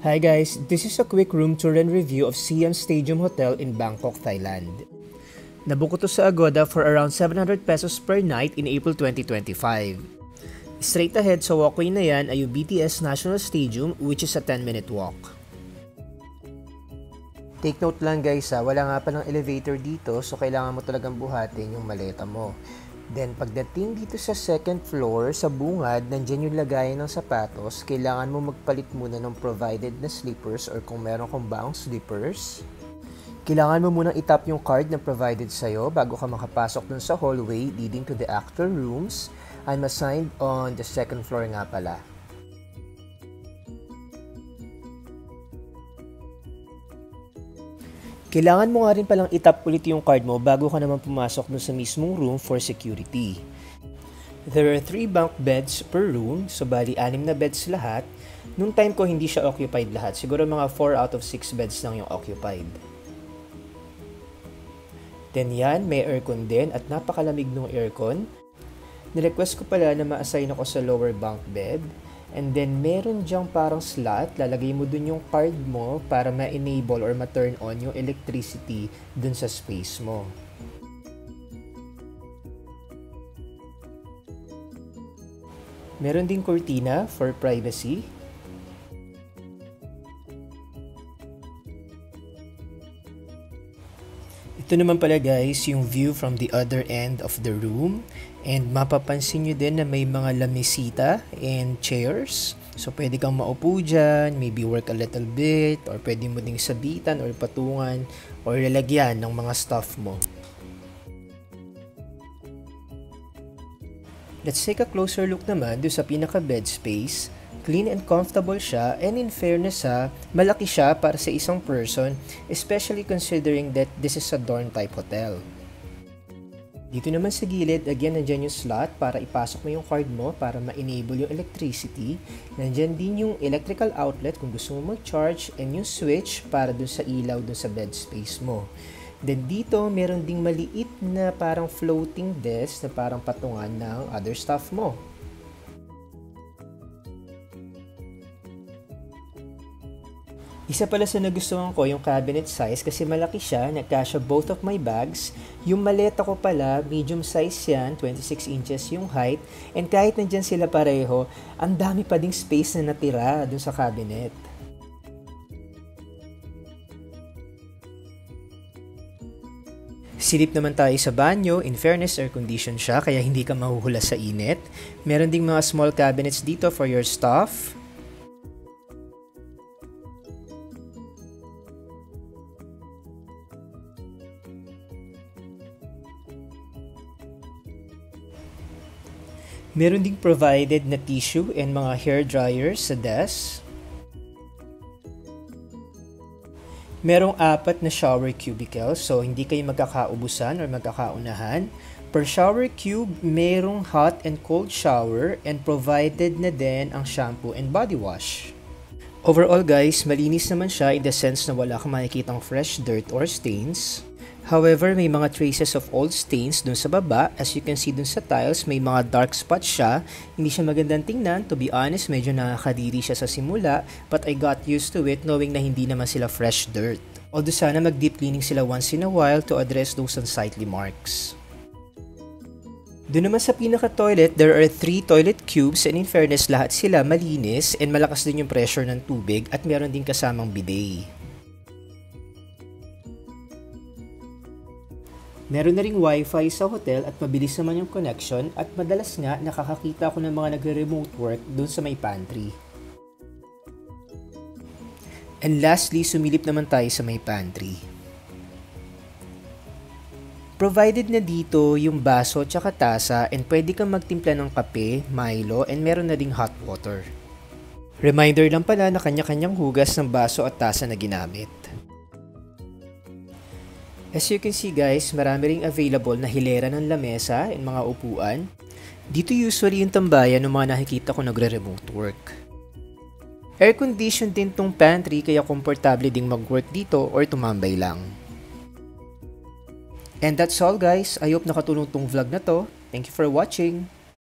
Hi guys, this is a quick room tour and review of Siam Stadium Hotel in Bangkok, Thailand. Nabuko to sa Agoda for around 700 pesos per night in April 2025. Straight ahead sa walkway na yan ay yung BTS National Stadium, which is a 10-minute walk. Take note lang guys wala nga palang elevator dito, so kailangan mo talagang buhatin yung maleta mo. Then pagdating dito sa second floor, sa bungad, nandyan yung lagayan ng sapatos. Kailangan mo magpalit muna ng provided na slippers or kung meron kang baong slippers. Kailangan mo munang itap yung card na provided sa'yo bago ka makapasok dun sa hallway leading to the actor rooms. I'm assigned on the second floor nga pala. Kailangan mo nga rin palang itap ulit yung card mo bago ka naman pumasok dun sa mismong room for security. There are 3 bunk beds per room, so bali 6 na beds lahat. Nung time ko hindi siya occupied lahat, siguro mga 4 out of 6 beds lang yung occupied. Then yan, may aircon din at napakalamig ng aircon. Nirequest ko pala na ma-assign ako sa lower bunk bed. And then, meron dyang parang slot, lalagay mo dun yung card mo para ma-enable or ma-turn on yung electricity dun sa space mo. Meron ding cortina for privacy. Ito naman pala guys, yung view from the other end of the room. And mapapansin nyo din na may mga lamesita and chairs. So pwede kang maupo dyan, maybe work a little bit, or pwede mo ding sabitan or patungan or lalagyan ng mga stuff mo. Let's take a closer look naman doon sa pinaka bed space. Clean and comfortable siya, and in fairness malaki siya para sa isang person, especially considering that this is a dorm type hotel. Dito naman sa gilid, again, nandyan yung slot para ipasok mo yung card mo para ma-enable yung electricity. Nandyan din yung electrical outlet kung gusto mo mag-charge, and yung switch para dun sa ilaw dun sa bed space mo. Then dito, meron ding maliit na parang floating desk na parang patungan ng other stuff mo. Isa pala sa nagustuhan ko yung cabinet size kasi malaki siya, nagkasya both of my bags. Yung maleta ko pala, medium size yan, 26 inches yung height. And kahit nandyan sila pareho, ang dami pa ding space na natira dun sa cabinet. Silip naman tayo sa banyo. In fairness, air condition siya kaya hindi ka mahuhula sa init. Meron ding mga small cabinets dito for your stuff. Meron ding provided na tissue and mga hair dryers sa desk. Merong 4 na shower cubicles, so hindi kayo magkakaubusan or magkakaunahan. Per shower cube, merong hot and cold shower, and provided na din ang shampoo and body wash. Overall guys, malinis naman siya in the sense na wala kang makikitang fresh dirt or stains. However, may mga traces of old stains dun sa baba. As you can see dun sa tiles, may mga dark spots siya. Hindi siya magandang tingnan. To be honest, medyo nakakadiri siya sa simula. But I got used to it knowing na hindi naman sila fresh dirt. Although sana mag-deep cleaning sila once in a while to address those unsightly marks. Doon naman sa pinaka-toilet, there are 3 toilet cubes, and in fairness, lahat sila malinis and malakas din yung pressure ng tubig at meron din kasamang bidet. Meron na ring wifi sa hotel at mabilis naman yung connection, at madalas nga nakakakita ako ng mga nagre-remote work dun sa may pantry. And lastly, sumilip naman tayo sa may pantry. Provided na dito yung baso tsaka tasa, and pwede kang magtimpla ng kape, Milo, and meron na ding hot water. Reminder lang pala na kanya-kanyang hugas ng baso at tasa na ginamit. As you can see guys, marami ring available na hilera ng lamesa and mga upuan. Dito usually yung tambayan ng mga nakikita ko nagre-remote work. Air condition din tong pantry kaya komportable ding mag-work dito or tumambay lang. And that's all guys, I hope nakatulong tong vlog na to. Thank you for watching!